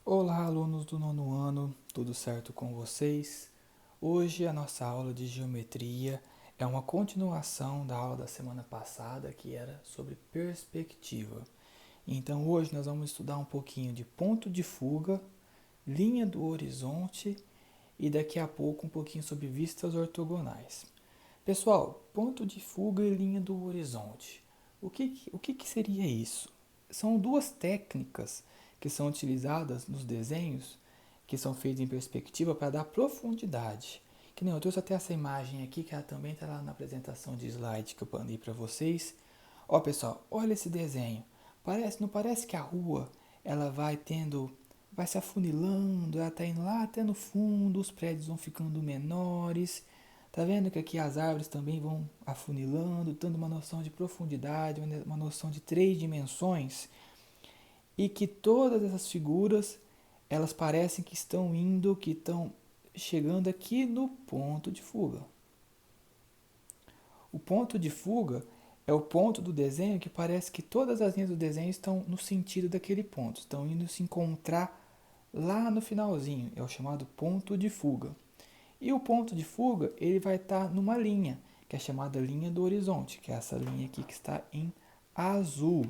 Olá, alunos do nono ano, tudo certo com vocês? Hoje a nossa aula de geometria é uma continuação da aula da semana passada que era sobre perspectiva. Então hoje nós vamos estudar um pouquinho de ponto de fuga, linha do horizonte e daqui a pouco um pouquinho sobre vistas ortogonais. Pessoal, ponto de fuga e linha do horizonte. O que seria isso? São duas técnicas que são utilizadas nos desenhos que são feitos em perspectiva para dar profundidade. Que nem eu trouxe até essa imagem aqui, que ela também está lá na apresentação de slide que eu mandei para vocês. Ó pessoal, olha esse desenho. Não parece que a rua ela vai se afunilando, ela está indo lá até no fundo, os prédios vão ficando menores. Tá vendo que aqui as árvores também vão afunilando, dando uma noção de profundidade, uma noção de três dimensões, e que todas essas figuras, elas parecem que estão chegando aqui no ponto de fuga. O ponto de fuga é o ponto do desenho que parece que todas as linhas do desenho estão no sentido daquele ponto, estão indo se encontrar lá no finalzinho, é o chamado ponto de fuga. E o ponto de fuga, ele vai estar numa linha, que é chamada linha do horizonte, que é essa linha aqui que está em azul,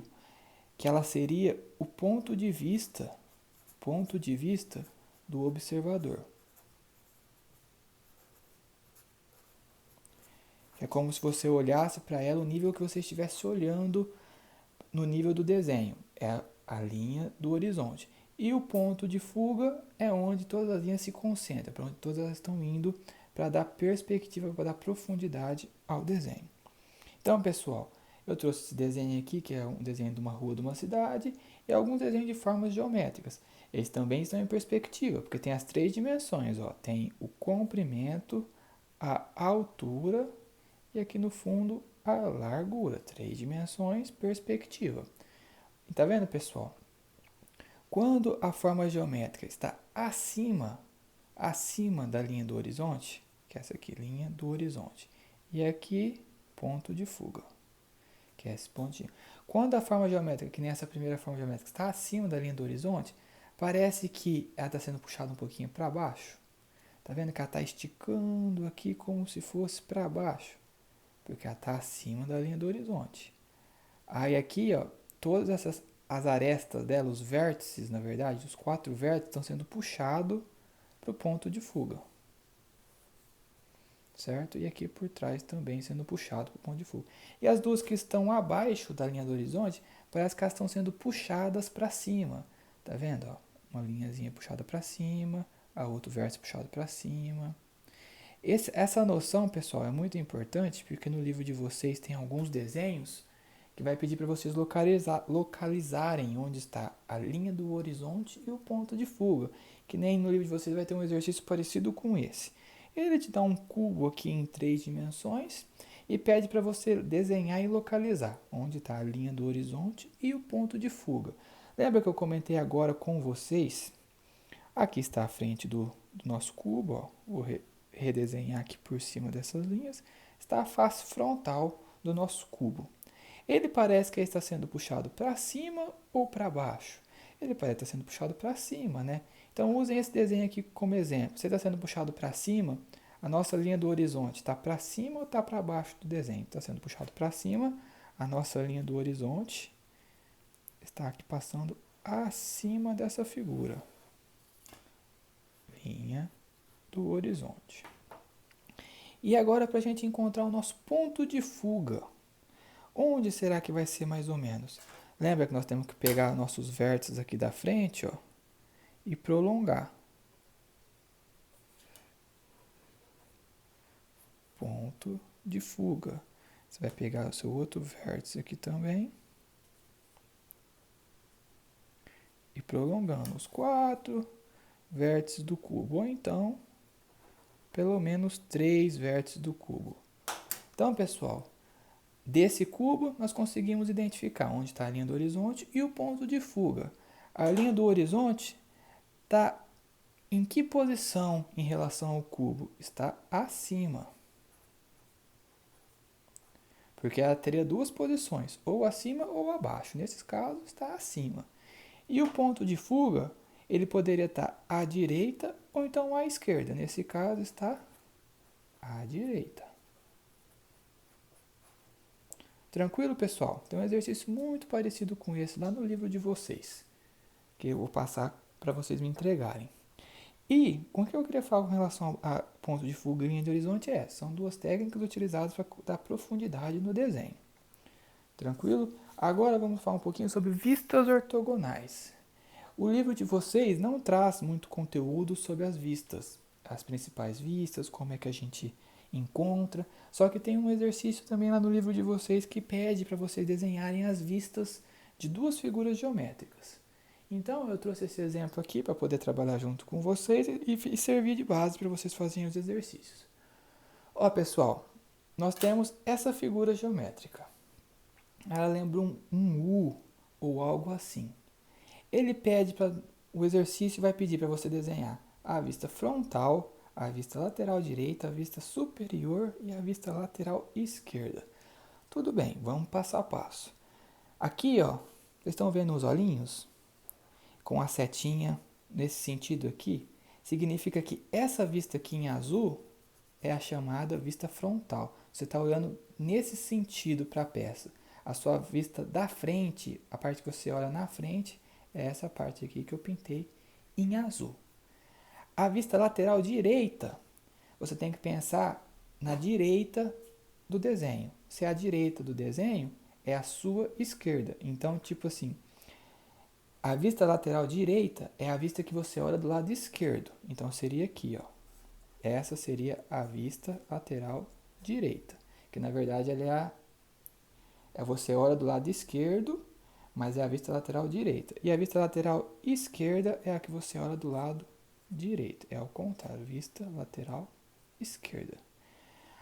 que ela seria o ponto de vista do observador. É como se você olhasse para ela o nível que você estivesse olhando no nível do desenho. É a linha do horizonte. E o ponto de fuga é onde todas as linhas se concentram, para onde todas elas estão indo para dar perspectiva, para dar profundidade ao desenho. Então, pessoal, eu trouxe esse desenho aqui, que é um desenho de uma rua de uma cidade, e alguns desenhos de formas geométricas. Eles também estão em perspectiva, porque tem as três dimensões, ó. Tem o comprimento, a altura e aqui no fundo a largura. Três dimensões, perspectiva. E tá vendo, pessoal? Quando a forma geométrica está acima da linha do horizonte, que é essa aqui, linha do horizonte, e aqui, ponto de fuga, que é esse pontinho. Quando a forma geométrica, que nem essa primeira forma geométrica, está acima da linha do horizonte, parece que ela está sendo puxada um pouquinho para baixo. Tá vendo que ela está esticando aqui como se fosse para baixo, porque ela está acima da linha do horizonte. Aí aqui, ó, todas as arestas dela, os vértices, na verdade, os quatro vértices estão sendo puxados para o ponto de fuga, certo? E aqui por trás também sendo puxado para o ponto de fuga. E as duas que estão abaixo da linha do horizonte, parece que elas estão sendo puxadas para cima. Tá vendo? Ó? Uma linhazinha puxada para cima, a outro vértice puxado para cima. Essa noção, pessoal, é muito importante porque no livro de vocês tem alguns desenhos que vai pedir para vocês localizarem onde está a linha do horizonte e o ponto de fuga, que nem no livro de vocês vai ter um exercício parecido com esse. Ele te dá um cubo aqui em três dimensões e pede para você desenhar e localizar onde está a linha do horizonte e o ponto de fuga. Lembra que eu comentei agora com vocês? Aqui está a frente do nosso cubo, ó. Vou redesenhar aqui por cima dessas linhas. Está a face frontal do nosso cubo. Ele parece que está sendo puxado para cima ou para baixo. Ele parece estar sendo puxado para cima, né? Então usem esse desenho aqui como exemplo. Se está sendo puxado para cima, a nossa linha do horizonte está para cima ou está para baixo do desenho? Está sendo puxado para cima, a nossa linha do horizonte está aqui passando acima dessa figura. Linha do horizonte. E agora para a gente encontrar o nosso ponto de fuga. Onde será que vai ser mais ou menos? Lembra que nós temos que pegar nossos vértices aqui da frente, ó, e prolongar. Ponto de fuga. Você vai pegar o seu outro vértice aqui também e prolongando os quatro vértices do cubo, ou então pelo menos três vértices do cubo. Então, pessoal, desse cubo nós conseguimos identificar onde está a linha do horizonte e o ponto de fuga. A linha do horizonte está em que posição em relação ao cubo? Está acima. Porque ela teria duas posições, ou acima ou abaixo. Nesses casos, está acima. E o ponto de fuga, ele poderia estar à direita ou então à esquerda. Nesse caso está à direita. Tranquilo, pessoal? Tem um exercício muito parecido com esse lá no livro de vocês, que eu vou passar para vocês me entregarem. E o que eu queria falar com relação a ponto de fuga e linha de horizonte são duas técnicas utilizadas para dar profundidade no desenho. Tranquilo? Agora vamos falar um pouquinho sobre vistas ortogonais. O livro de vocês não traz muito conteúdo sobre as vistas, as principais vistas, como é que a gente encontra, só que tem um exercício também lá no livro de vocês que pede para vocês desenharem as vistas de duas figuras geométricas. Então eu trouxe esse exemplo aqui para poder trabalhar junto com vocês e servir de base para vocês fazerem os exercícios. Ó pessoal, nós temos essa figura geométrica. Ela lembra um U ou algo assim. Ele pede para o exercício vai pedir para você desenhar a vista frontal, a vista lateral direita, a vista superior e a vista lateral esquerda. Tudo bem, vamos passo a passo. Aqui, ó, vocês estão vendo os olhinhos com a setinha nesse sentido aqui? Significa que essa vista aqui em azul é a chamada vista frontal. Você está olhando nesse sentido para a peça. A sua vista da frente, a parte que você olha na frente, é essa parte aqui que eu pintei em azul. A vista lateral direita, você tem que pensar na direita do desenho. Se é a direita do desenho, é a sua esquerda. Então, tipo assim, a vista lateral direita é a vista que você olha do lado esquerdo. Então, seria aqui, ó. Essa seria a vista lateral direita. Que, na verdade, ela você olha do lado esquerdo, mas é a vista lateral direita. E a vista lateral esquerda é a que você olha do lado direito. É ao contrário, vista lateral esquerda.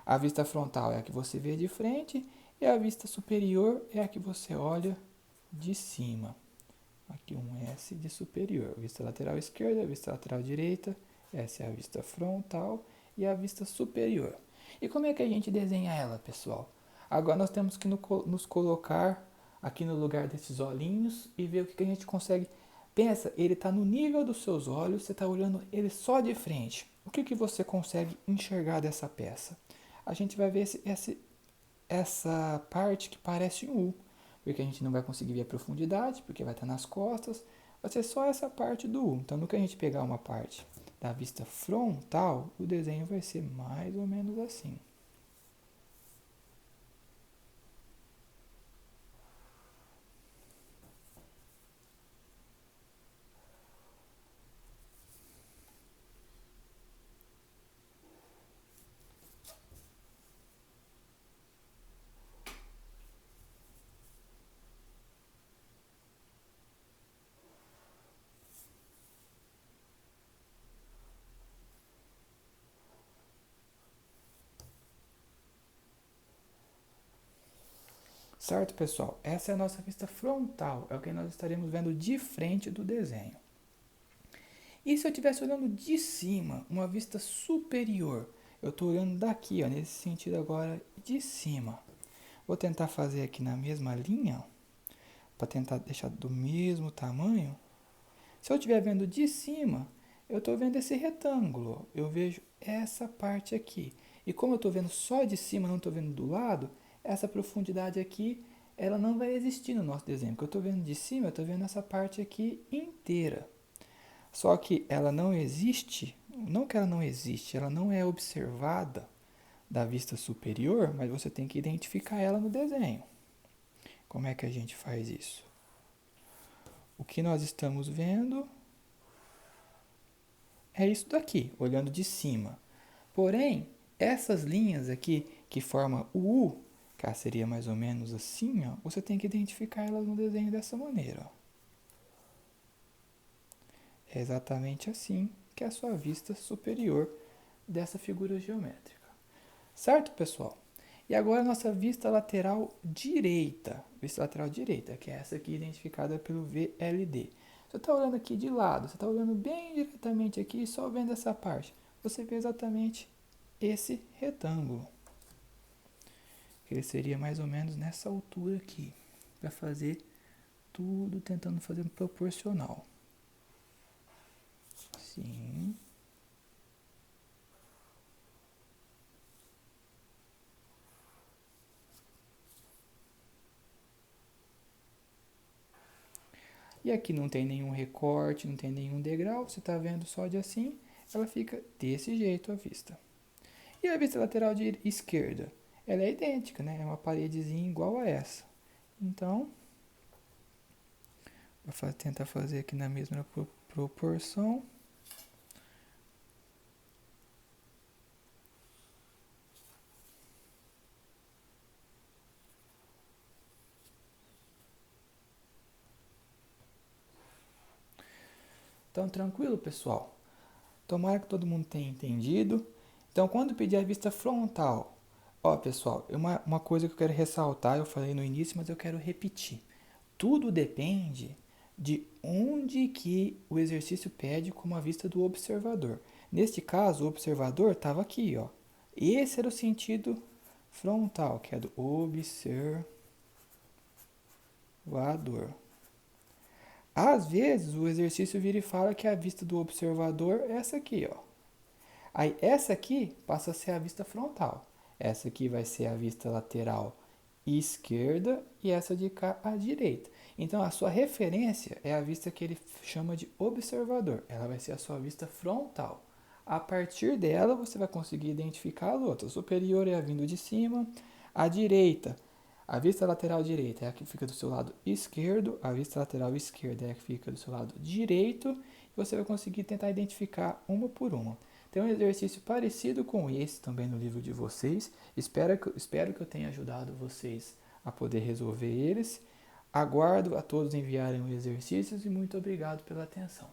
A vista frontal é a que você vê de frente e a vista superior é a que você olha de cima. Aqui um S de superior. Vista lateral esquerda, vista lateral direita. Essa é a vista frontal e a vista superior. E como é que a gente desenha ela, pessoal? Agora nós temos que nos colocar aqui no lugar desses olhinhos e ver o que a gente consegue. Pensa, ele está no nível dos seus olhos, você está olhando ele só de frente. O que você consegue enxergar dessa peça? A gente vai ver essa parte que parece um U, porque a gente não vai conseguir ver a profundidade, porque vai estar nas costas, vai ser só essa parte do U. Então, no que a gente pegar uma parte da vista frontal, o desenho vai ser mais ou menos assim. Certo, pessoal? Essa é a nossa vista frontal, é o que nós estaremos vendo de frente do desenho. E se eu estivesse olhando de cima, uma vista superior? Eu estou olhando daqui, ó, nesse sentido agora, de cima. Vou tentar fazer aqui na mesma linha, para tentar deixar do mesmo tamanho. Se eu estiver vendo de cima, eu estou vendo esse retângulo. Eu vejo essa parte aqui. E como eu estou vendo só de cima, não estou vendo do lado, essa profundidade aqui, ela não vai existir no nosso desenho. Porque eu estou vendo de cima, eu estou vendo essa parte aqui inteira. Só que ela não existe, não que ela não existe, ela não é observada da vista superior, mas você tem que identificar ela no desenho. Como é que a gente faz isso? O que nós estamos vendo é isso daqui, olhando de cima. Porém, essas linhas aqui que formam o U, que seria mais ou menos assim, ó, você tem que identificar elas no desenho dessa maneira. Ó. É exatamente assim que é a sua vista superior dessa figura geométrica. Certo, pessoal? E agora a nossa vista lateral direita. Vista lateral direita, que é essa aqui identificada pelo VLD. Você está olhando aqui de lado, você está olhando bem diretamente aqui, só vendo essa parte. Você vê exatamente esse retângulo. Ele seria mais ou menos nessa altura aqui. Para fazer tudo tentando fazer proporcional. Sim. E aqui não tem nenhum recorte, não tem nenhum degrau, você está vendo só de assim, ela fica desse jeito a vista. E a vista lateral de esquerda? Ela é idêntica, né? É uma paredezinha igual a essa. Então, vou tentar fazer aqui na mesma proporção. Então, tranquilo, pessoal? Tomara que todo mundo tenha entendido. Então, quando pedir a vista frontal, ó, pessoal, uma coisa que eu quero ressaltar, eu falei no início, mas eu quero repetir. Tudo depende de onde que o exercício pede como a vista do observador. Neste caso, o observador estava aqui, ó. Esse era o sentido frontal, que é do observador. Às vezes, o exercício vira e fala que a vista do observador é essa aqui, ó. Aí essa aqui passa a ser a vista frontal. Essa aqui vai ser a vista lateral esquerda e essa de cá a direita. Então a sua referência é a vista que ele chama de observador. Ela vai ser a sua vista frontal. A partir dela você vai conseguir identificar as outras. A superior é a vindo de cima, a direita, a vista lateral direita é a que fica do seu lado esquerdo, a vista lateral esquerda é a que fica do seu lado direito, e você vai conseguir tentar identificar uma por uma. Tem um exercício parecido com esse também no livro de vocês. Espero que eu tenha ajudado vocês a poder resolver eles. Aguardo a todos enviarem os exercícios e muito obrigado pela atenção.